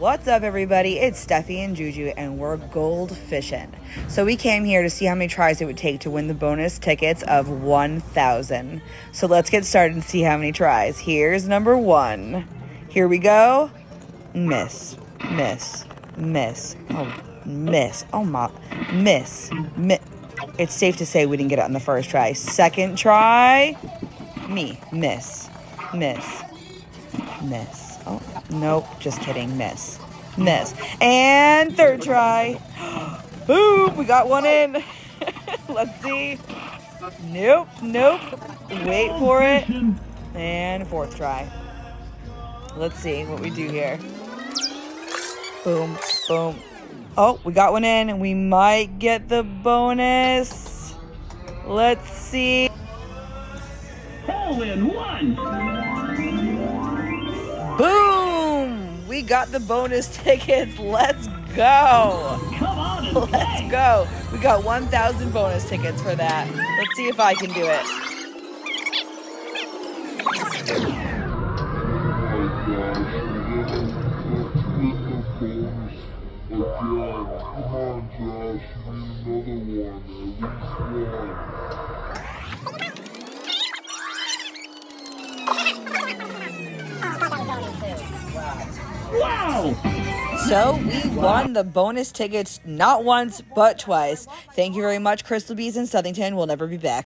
What's up, everybody? It's Steffi and Juju, and we're gold fishing. So we came here to see how many tries it would take to win the bonus tickets of 1,000. So let's get started and see how many tries. Here's number 1. Here we go. Miss. Miss. Miss. Oh, miss. Oh, my. Miss. It's safe to say we didn't get it on the first try. Second try. Me. Miss. Miss. Miss. Oh, nope. Just kidding. Miss. Miss. And third try. Boom. We got one in. Let's see. Nope. Nope. Wait for it. And fourth try. Let's see what we do here. Boom. Boom. Oh, we got one in. We might get the bonus. Let's see. Hole in one. Boom! We got the bonus tickets. Let's go. Come on and Let's go. We got 1,000 bonus tickets for that. Let's see if I can do it. Come on, Josh, we need another one, Wow! So we won the bonus tickets not once, but twice. Thank you very much, Crystal Bees in Southington. We'll never be back.